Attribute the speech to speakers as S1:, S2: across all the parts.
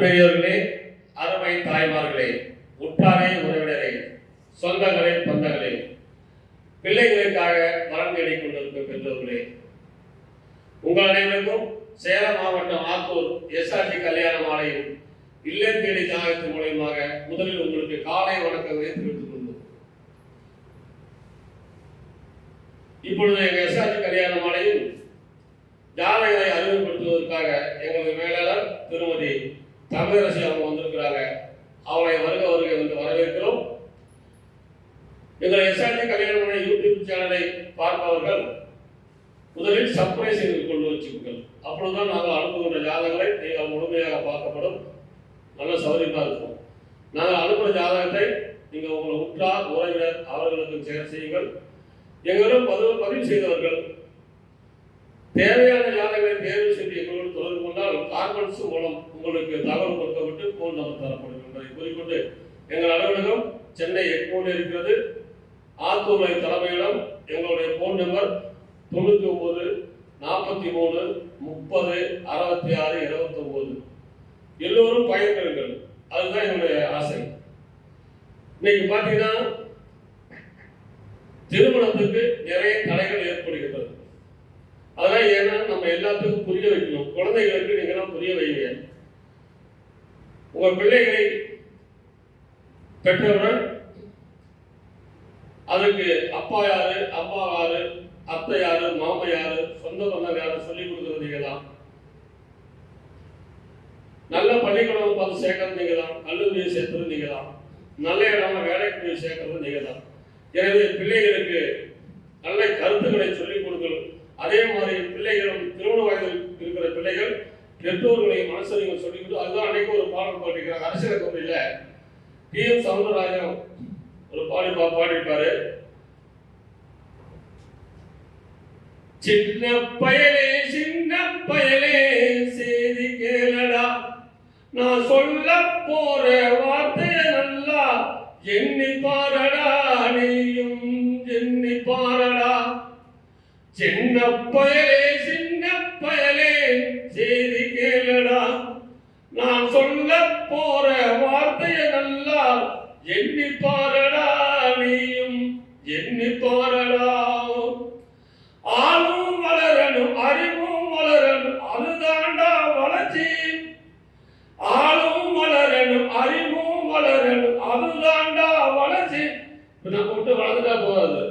S1: பெரியவர்களே, அருமை தாய்மார்களே, உற்றாரே, உறவினரே, சொந்தங்களே, பந்தங்களே, பிள்ளைகளுக்காக மரம் தேடிக் கொண்டிருக்கும் பெற்றோர்களே, உங்கள் அனைவருக்கும் சேலம் மாவட்டம் ஆத்தூர் எஸ்ஆர்டி கல்யாண மாலையின் இல்லம் தேடி தியாகத்தின் மூலமாக முதலில் உங்களுக்கு காலை வணக்கங்களை தெரிவித்துக் கொள்வோம். இப்பொழுது எங்கள் எஸ்ஆர்டி கல்யாண மாலையில் ஜாதகங்களை அறிமுகப்படுத்துவதற்காக எங்களது மேலாளர் திருமதி தமிழரசி அவங்க வந்திருக்கிறாங்க. அவளை வருக வருக என்று வரவேற்கிறோம். எங்கள் எஸ்ஆர்டி கல்யாண மாலை யூடியூப் சேனலை பார்ப்பவர்கள் முதலில் சர்ப்ரைஸ் செய்து கொண்டு வச்சுக்கோங்கள். அப்பொழுதுதான் நாங்கள் அனுப்புகின்ற ஜாதகங்களை நீங்கள் முழுமையாக பார்க்கப்படும். நல்ல சௌகரியமாக இருக்கும். நாங்கள் அனுப்புகிற ஜாதகத்தை நீங்கள் உங்களை உற்றார் உறவினர் அவர்களுக்கு ஷேர் செய்யுங்கள். எங்களும் பதிவு செய்தவர்கள் தேவையான ஜாதகங்களை தேர்வு செய்து எங்களோடு தொடர்பு கொண்டால் கார்பன்ஸ் மூலம் உங்களுக்கு தகவல் கொடுக்கப்பட்டு போன் நம்பர் தரப்படும் என்பதை கூறிக்கொண்டு எங்கள் அலுவலகம் சென்னை எக்மோனில் இருக்கிறது. ஆத்தூரை தலைமையிடம் எங்களுடைய போன் நம்பர் 99 43 30 66 29. எல்லோரும் பயன்பெறுங்கள். அதுதான் என்னுடைய ஆசை. இன்னைக்கு பார்த்தீங்கன்னா திருமணத்துக்கு நிறைய தடைகள் ஏற்படுகிறது. அதெல்லாம் ஏன்னா நம்ம எல்லாத்துக்கும் புரிய வைக்கணும். குழந்தைகளுக்கு நீங்க தான் புரிய வைங்க. உங்க பிள்ளைகளை பெற்றவுடன் அதுக்கு அப்பா யாரு, அம்மா யாரு, அத்தை யாரு, மாமா யாரு, சொந்த பந்தம் யாரு சொல்லிக் கொடுக்கறது நீங்க தான். நல்ல பள்ளிக்கூடம் பார்த்து சேர்க்கறது நீங்க தான். கல்லூரியை சேர்க்கிறது நீங்க தான். நல்ல இடமா வேலைக்கு போய் சேர்க்கறது நீங்க தான். எனவே பிள்ளைகளுக்கு நல்ல கருத்துக்களை சொல்லிக் கொடுக்கணும். அதே மாதிரி பிள்ளைகளும் திருமண வயதில் இருக்கிற பிள்ளைகள் பெற்றோர்களை மனசரிங்க சொல்லிக் கொடுத்து அதுதான் அன்னைக்கு ஒரு பாடல் பாடிக்கிறாங்க. அரசியல் கம்பெனியில டி.எம். சவுந்தரராஜன் ஒரு பாடிப்பாரு. சின்ன பயலே செய்தி கேளடா, நான் சொல்ல போற வார்த்தைய நல்லா எண்ணி பாரடா, நீயும் எண்ணி பாரடா. சின்ன பயலே செய்தி கேளடா, நான் சொல்ல போற வார்த்தைய நல்லா எண்ணி பாரடா, நீயும் எண்ணி பாரடா. ஆளும் வளரணும், அறிவும் வளரணும், அதுதாண்டா வளர்ச்சி. ஆளும் வளரணும், அறிவும் வளரணும், அதுதாண்டா வளர்ச்சி. நம்ம விட்டு வளர்ந்துட்டா போகாது,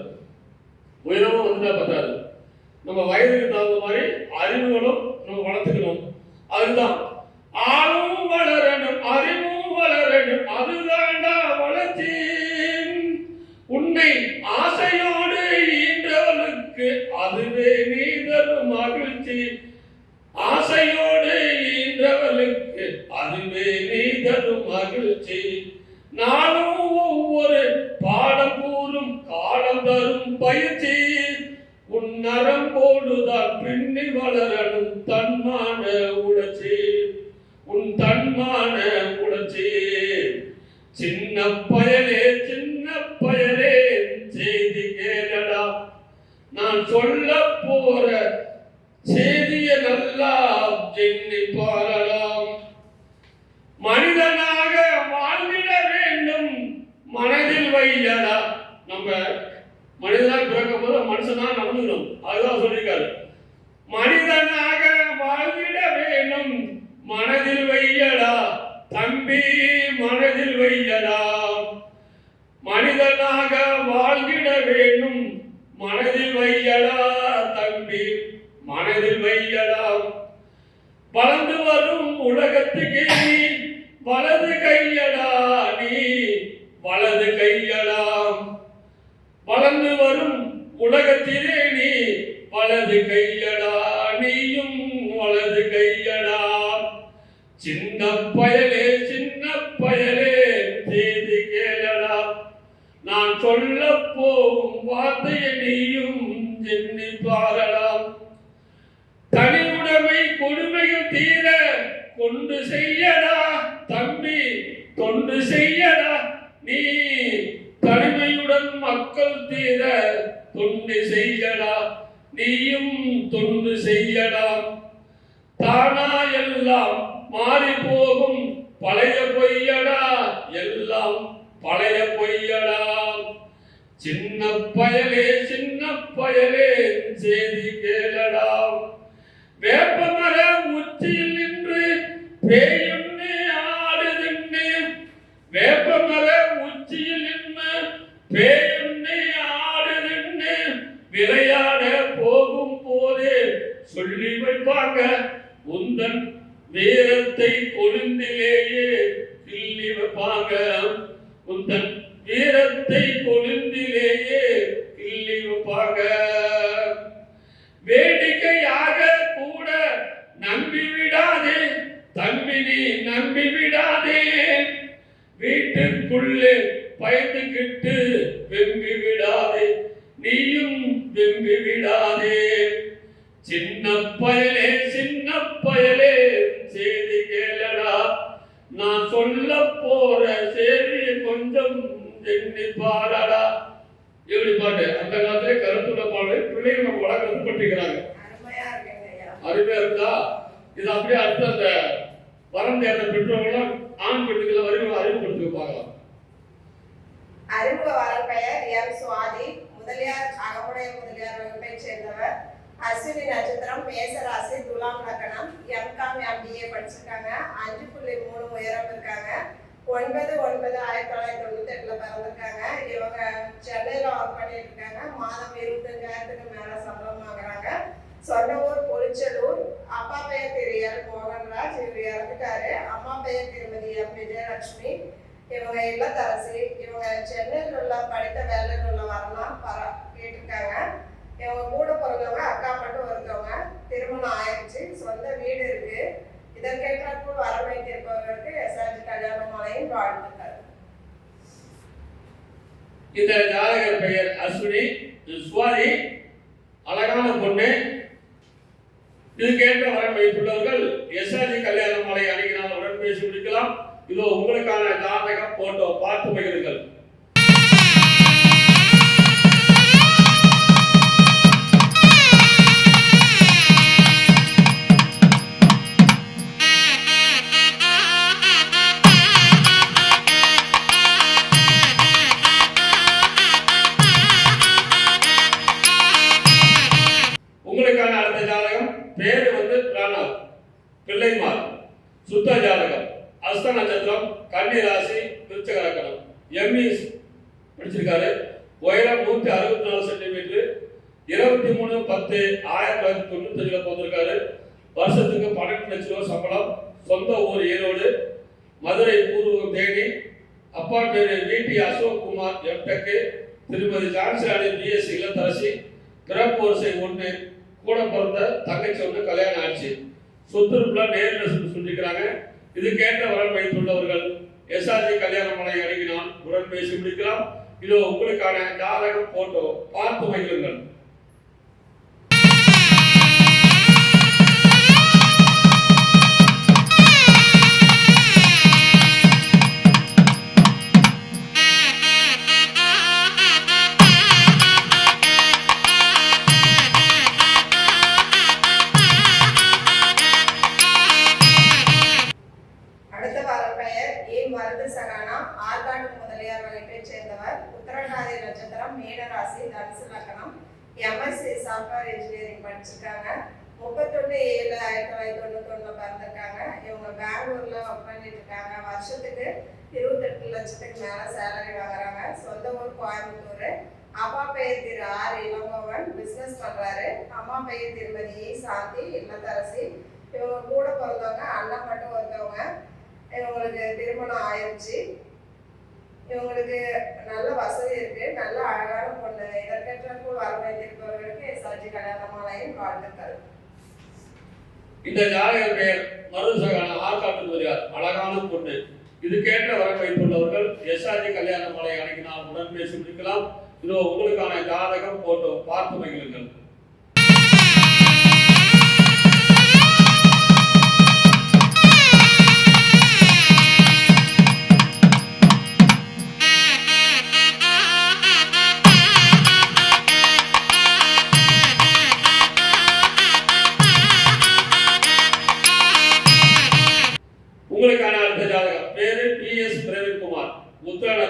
S1: உயரமும் வந்துட்டா பத்தாது. நம்ம வயதுக்கு தகுந்த மாதிரி அறிவுகளும் நம்ம வளர்த்துக்கணும். அதுதான் ஆளும் வளரணும், அறிவும் வளரணும், அதுதாண்டா வளர்ச்சி. உன்னை ஆசையோடு ஈன்றவனுக்கு அதுவே நீ தரும் மகிழ்ச்சி. ஆசையோடு ஈன்றவனுக்கு அதுவே நீ தரும் மகிழ்ச்சி. நானும் ஒவ்வொரு பாடம் கூறும் காலம் தரும் பயிற்சி. உன் நரம்போடுதான் பின்னி வளரணும் தன்மான உணர்ச்சி, உன் தன்மான உணர்ச்சி. சின்ன பயலே செய்தி கேளடா, நான் சொல்ல போற செய்திய நல்லா எண்ணி பாரலாம். மனிதனாக வாழ்ந்திட வேண்டும் மனதில் வையடா. நம்ம மனிதனாக பிறக்கும் போது மனுஷனா நடந்துக்கணும். அதுதான் சொல்லியிருக்காரு. மனிதனாக வாழ்ந்திட வேண்டும் மனதில் வையடா தம்பி, மனதில் வையடா. மனிதனாக வாழ்ந்திட வேண்டும் மனதில் வையடா தம்பி, மனதில் வையடா. வளர்ந்து வரும் உலகத்துக்கு நீ வலது கையடா, நீ வலது கையடா. வளர்ந்து வரும் உலகத்திலே நீ வலது கையடா, நீயும் வலது கையடா. சின்ன பயலே செய்தி கேளடா, நான் சொல்ல போகும் வார்த்தையை நீயும் எண்ணி பாரலாம். தனியுடைமை கொடுமைகள் தீர கொண்டு செய்யடா தம்பி, தொண்டு செய்யடா. நீ தனிமையுடன் மக்கள் தீர தொண்டு செய்யடா, நீயும் தொண்டு செய்யடா. தானா எல்லாம் மாறி போகும் பழைய பொய்யடா, எல்லாம் பழைய பொய்யடா. சின்ன பயலே செய்தி கேளடா. வேப்பமர உச்சியில் நின்று பேயுன்னு ஆடுதுன்னு, வேப்பமர உச்சியில் நின்று பேயுன்னு ஆடுதுன்னு விளையாட போகும் போதே சொல்லி வைப்பாங்க. உந்தன் வீரத்தை கொழுந்திலேயே கிள்ளி வைப்பாங்க. உந்தன் வீரத்தை கொழுந்திலேயே கிள்ளி வைப்பாங்க. வேடிக்கையாக கூட நம்பி விடாதே தம்பி, நீ நம்பி விடாதே. வீட்டுக்குள்ளே பயந்துகிட்டு வெம்பி விடாதே, நீயும் வெம்பி விடாதே. சின்ன பயலே செய்தி கேளடா. நான் சொல்ல போற செய்தி கொஞ்சம் எண்ணி பாரடா. எப்படி பாட்டு? அந்த காலத்திலே கருத்துள்ள பாடலை பிள்ளைகள் நம்ம வளர்க்கறது பட்டிருக்கிறாங்க. அருமையா இருந்தா இது அப்படியே அடுத்த அந்த வரம் தேர்ந்த பெற்றோர்களும் ஆண் பெண்களை அறிமுகப்படுத்தி பார்க்கலாம்.
S2: அறிமுக வரம் பெயர் எம் சுவாதி. முதலியார் அகமுடைய முதலியார் வகுப்பை சேர்ந்தவர். அஸ்வினி நட்சத்திரம், மேசராசி, துலாம் லக்னம். எம்காம் MBA படிச்சிருக்காங்க. 5.3 உயரம் இருக்காங்க. 9/9/1998 பிறந்திருக்காங்க. இவங்க சென்னையில ஒர்க் பண்ணிட்டு இருக்காங்க. மாதம் 25,000க்கு மேல சம்பளம் வாங்குறாங்க. சொந்த ஊர் பொலிச்சலூர். அப்பா பெயர் திரு எல் மோகன்ராஜ், இவர் இறந்துட்டாரு. அம்மா பெயர் திருமதி எம் விஜயலட்சுமி. இவங்க இல்லத்தரசி. இவங்க சென்னையில் உள்ள படித்த வேலையில் உள்ள வரலாம் கேட்டிருக்காங்க. இவங்க கூட பிறந்தவங்க அக்கா மட்டும் ஒருத்தவங்க. திருமணம் ஆயிடுச்சு, சொந்த வீடு இருக்கு. இதற்கேற்றாற்போல் வர வைத்திருப்பவர்களுக்கு SRG கல்யாண மாலையின் வாழ்த்துக்கள்.
S1: இந்த ஜாதகர் பெயர் அஸ்வினி. சுவாதி அழகான பொண்ணு. இதுக்கேற்ற வரன் வைத்துள்ளவர்கள் SRG கல்யாண மாலை அணுகினால் உடன் பேசி முடிக்கலாம். இதோ உங்களுக்கான ஜாதகம் போட்டோ பார்த்து மகிழுங்கள். உங்களுக்கான அடுத்த ஜாதகம் பேரு பிராணவ் பிள்ளைமார். சுத்த ஜாதகம். அஸ்த நட்சத்திரம், கன்னி ராசி, விருச்சிக லக்னம். ME படிச்சிருக்காரு. உயரம் 164 சென்டிமீட்டர். 23/10/1995 பிறந்திருக்காரு. வருஷத்துக்கு 12 லட்சம் ரூபாய் சம்பளம். சொந்த ஊர் ஈரோடு. மதுரை பூர்வம் தேனி. அப்பா பேரு VT அசோக் குமார் MTech. திருமதி ஜான்சிராணி BSc இல்லத்தரசி. பிறப்பு வரிசை 1. கூட பிறந்த தங்கச்சி ஒன்று கல்யாணம் ஆச்சு. சொத்துருப்புல நேரில் சொல்லிக்கிறாங்க. இதுக்கேற்ற வரன் வைத்துள்ளவர்கள் SRG கல்யாண மாலை அணுகினால் உடன் பேசி முடிக்கலாம். இதோ உங்களுக்கான ஜாதகம் போட்டோ பார்த்து மகிழுங்கள்.
S2: MSc சாஃப்ட்வேர் இன்ஜினியரிங் படிச்சிருக்காங்க. 31/7/1991 பிறந்திருக்காங்க. இவங்க பெங்களூர்ல ஒர்க் பண்ணிட்டு இருக்காங்க. வருஷத்துக்கு 28 லட்சத்துக்கு மேல சேலரி வாங்குறாங்க. சொந்த ஊர் கோயம்புத்தூர். அப்பா பெயர் திரு R இளங்கோவன், பிசினஸ் பண்றாரு. அம்மா பெயர் திருமதி சாந்தி, இல்லத்தரசி. இவங்க கூட பிறந்தவங்க அண்ணன் மட்டும் ஒருத்தவங்க. இவங்களுக்கு திருமணம் ஆயிடுச்சு. இவங்களுக்கு நல்ல வசதி இருக்கு. நல்ல அழகான பொண்ணு. இதற்கேற்றாற்போல் வர வைத்திருப்பவர்களுக்கு SRG கல்யாண மாலையின் வாழ்த்துக்கள்.
S1: இந்த ஜாதகர் பெயர் மருதுசகான ஆற்காட்டு முதலியார். அழகான பொண்ணு. இதுக்கேற்ற வரன் வைத்துள்ளவர்கள் SRG கல்யாண மாலை அணுகினால் உடன் பேசி முடிக்கலாம். இதோ உங்களுக்கான ஜாதகம் போட்டோ பார்த்து மகிழுங்கள். உங்களுக்கான அடுத்த ஜாதகம் உத்திராட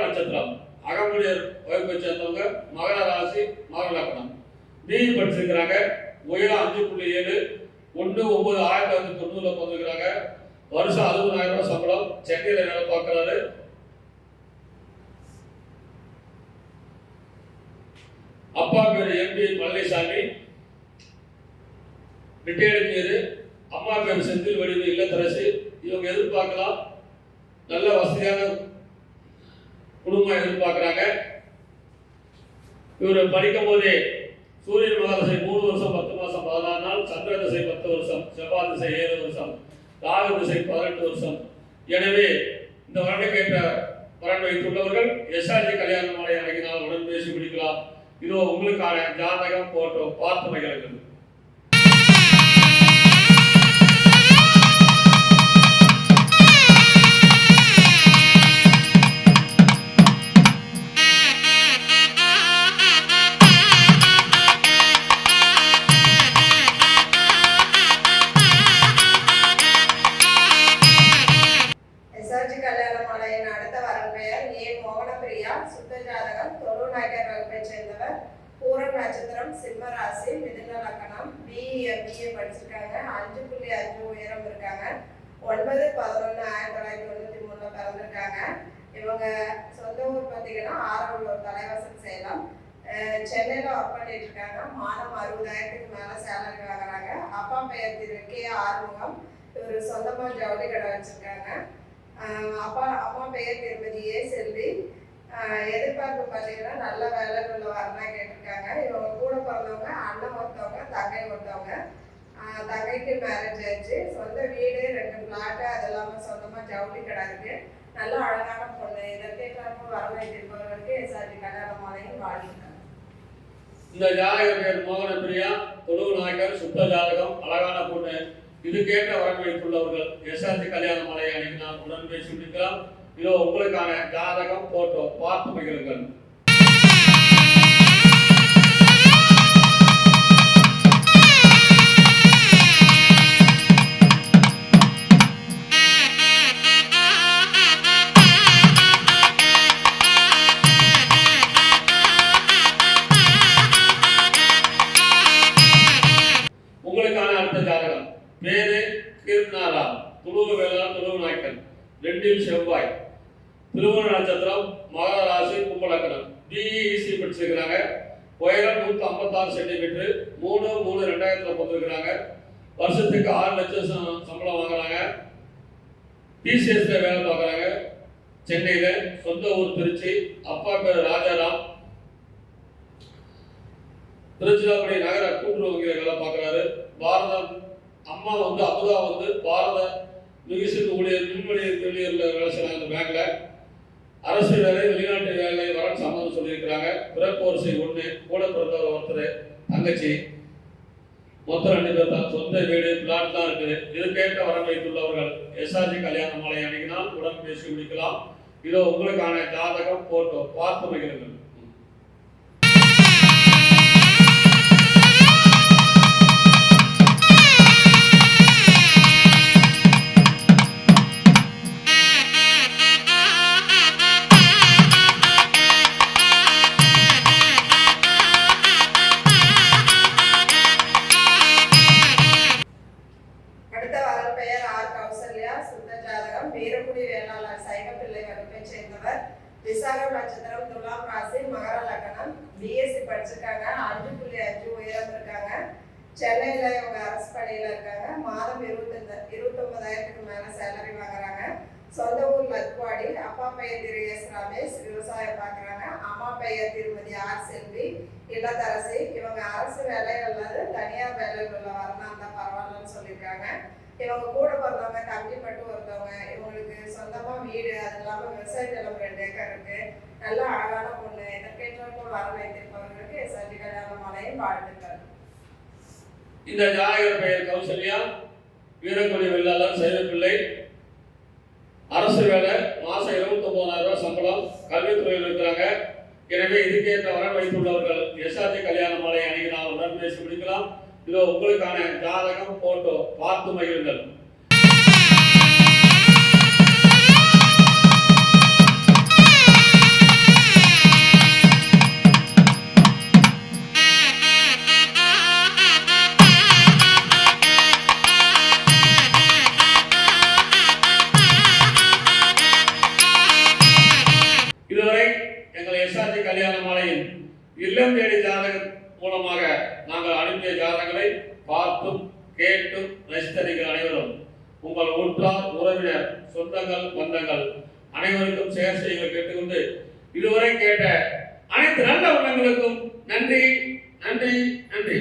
S1: நட்சத்திரம் அகமுடியர் வகுப்பை சேர்ந்தவங்க மகர ராசி மகர லக்னம். பிஇ படிச்சிருக்கிறாங்க. உயரம் 5.7 1/9/1990 பிறந்திருக்கிறாங்க. வருஷம் 60,000 ரூபாய் சம்பளம். சென்னையில் வேலை பார்க்கிறாரு. அப்பா பேர் எம்பி பழனிசாமி, ரிட்டையர்டு இன்ஜினியர். அம்மா பேர் செந்தில் வடிவு இல்லத்தரசி. இவங்க எதிர்பார்க்கலாம் நல்ல வசதியான குடும்பம் எதிர்பார்க்கிறாங்க. இவர் படிக்கும் போதே சூரியன் மகாதசை 3 வருஷம் 10 மாசம் 14 நாள், சந்திர திசை 10 வருஷம், செவ்வாய் திசை 7 வருஷம், ராகு திசை 18 வருஷம். எனவே இந்த வருடக்கேற்ற வரன் வைத்துள்ளவர்கள் எஸ்ஆர்ஜி கல்யாண மாலை அணுகினால் உடன் பேசி முடிக்கலாம். இதோ உங்களுக்கான ஜாதகம் போட்டோ பார்த்து மகிழுங்கள்.
S2: எஸ்ஆர்ஜி கல்யாண மாலையின் அடுத்த வரன் பெயர் ஏ மோகனப்பிரியா. சுத்த ஜாதகம் தொழுநாயக்கர் வகுப்பை சேர்ந்தவர். பூரம் நட்சத்திரம், சிம்ம ராசி, மிதுன லக்னம். பிஏ படிச்சிருக்காங்க. 5.5 உயரம் இருக்காங்க. 9/11/1993 பிறந்திருக்காங்க. இவங்க சொந்த ஊர் பார்த்தீங்கன்னா ஆரவூர் தலைவாசல் சேலம். சென்னையில் ஒர்க் பண்ணிட்டு இருக்காங்க. மாதம் 60,000க்கு மேலே சேலரி வாங்குறாங்க. அப்பா பெயர் திரு கே ஆறுமுகம். இவர் சொந்தமாக ஜவுளி கடை வச்சிருக்காங்க. அம்மா பெயர் திருமதி ஏ செல்வி. எதிர்பார்ப்பு பார்த்தீங்கன்னா நல்ல வேலைகள் உள்ள வரலாம் கேட்டிருக்காங்க. இவங்க கூட பிறந்தவங்க அண்ணன் ஒருத்தவங்க, தங்கை ஒருத்தவங்க. தங்கைக்கு மேரேஜ் ஆயிடுச்சு. சொந்த வீடு, 2 பிளாட்டு, அது இல்லாமல் சொந்தமாக ஜவுளி கடை இருக்கு. நல்ல அழகான பொண்ணு. இதற்கேற்றாற்ப வரவேற்றிருப்பவர்களுக்கு எஸ்ஆர்ஜி கல்யாண மாலையும் வாழ்த்துக்கள்.
S1: இந்த ஜாதக பேர் மோகனப்பிரியா, தொழுவு நாயக்கர், சுத்த ஜாதகம், அழகான பொண்ணு. இதுக்கேற்ற வரன் வைத்துள்ளவர்கள் எஸ்ஆர்ஜி கல்யாண மாலை அணுகினால் உடன் பேசி முடிக்கலாம். இதோ உங்களுக்கான ஜாதகம் போட்டோ பார்த்து மகிழுங்கள். உங்களுக்கான அடுத்த ஜாதகம் பேரு கீர்த்தனாரா, துளுவு வேளாண், துளுவு நாயக்கன், 2 செவ்வாய், திருவோண நட்சத்திரம், மகர ராசி, கும்ப லக்னம். பிஇசி படிச்சிருக்கிறாங்க. உயரம் 156 சென்டிமீட்டர். 3/3/2000 பிறந்திருக்கிறாங்க. வருஷத்துக்கு 6 லட்சம் சம்பளம் வாங்குறாங்க. டிசிஎஸ்ல வேலை பார்க்குறாங்க சென்னையில். சொந்த ஊர் திருச்சி. அப்பா பேர் ராஜாராம். திருச்சிராப்பள்ளி நகர கூட்டுறவு வங்கியில் வேலை பார்க்குறாரு. அம்மா அமுதா பாரத மிகுசின் ஊழியர், மின்வெளி ஊழியர்ல வேலை செய்யறாங்க பேங்க்ல. அரசு வேலை, வெளிநாட்டு வேலை வரன் சம்மந்தம் சொல்லியிருக்கிறாங்க. பிறப்பு வரிசை 1, கூட பிறந்தவர் ஒருத்தர், தங்கச்சி. மொத்தம் 2 பேர் தான். சொந்த வீடு, பிளாட் தான் இருக்குது. இதுக்கேற்ற வரன் வைத்துள்ளவர்கள் எஸ்ஆர்ஜி கல்யாண மாலை அணுகினால் உடன் பேசி முடிக்கலாம். இதோ உங்களுக்கான ஜாதகம் போட்டோ பார்த்து மகிழுங்கள்.
S2: விசாகம் நட்சத்திரம், துலாம் ராசி, மகர லக்னம். பிஎஸ்சி படிச்சிருக்காங்க. 5.5 உயரம் இருக்காங்க. சென்னையில் இவங்க அரசு பணியில் இருக்காங்க. மாதம் 29,000க்கு மேலே சேலரி வாங்குறாங்க. சொந்த ஊர் லத்வாடி. அப்பா பெயர் திரு எஸ் ரமேஷ், விவசாயம் பார்க்குறாங்க. அம்மா பெயர் திருமதி ஆர் செல்வி, இல்லத்தரசி. இவங்க அரசு வேலை அல்லது தனியார் வேலைகளில் வரலாம் தான் பரவாயில்லன்னு சொல்லியிருக்காங்க. இவங்க கூட பிறந்தவங்க தம்பி மட்டும் ஒருத்தவங்க. இவங்களுக்கு சொந்தமா வீடு, அது இல்லாம விவசாய நிலம் 2 ஏக்கர் இருக்கு. நல்ல அழகான பொண்ணு. இதற்கேற்ற வர வைத்திருப்பவர்களுக்கு எஸ்ஆர்ஜி கல்யாண மாலையும் வாழ்த்துக்கள்.
S1: இந்த ஜாதகர் பெயர் கௌசல்யா, வீரக்குடி வெள்ளாளர், சைவப்பிள்ளை. அரசு வேலை, மாசம் 29,000 ரூபாய் சம்பளம். கல்வித்துறையில் இருக்கிறாங்க. எனவே இதுக்கேற்ற வரன் வைத்துள்ளவர்கள் எஸ்ஆர்ஜி கல்யாண மாலை அணுகினால் உடன் பேசி முடிக்கலாம். இதோ உங்களுக்கான ஜாதகம் போட்டோ பார்த்து மகிழுங்கள். கேட்டும் ரசித்த நீங்கள் அனைவரும் உங்கள் உற்றார் உறவினர் சொந்தங்கள் பந்தங்கள் அனைவருக்கும் ஷேர் செய்ய கேட்டுக்கொண்டு இதுவரை கேட்ட அனைத்து நல்ல உள்ளங்களுக்கும் நன்றி நன்றி நன்றி.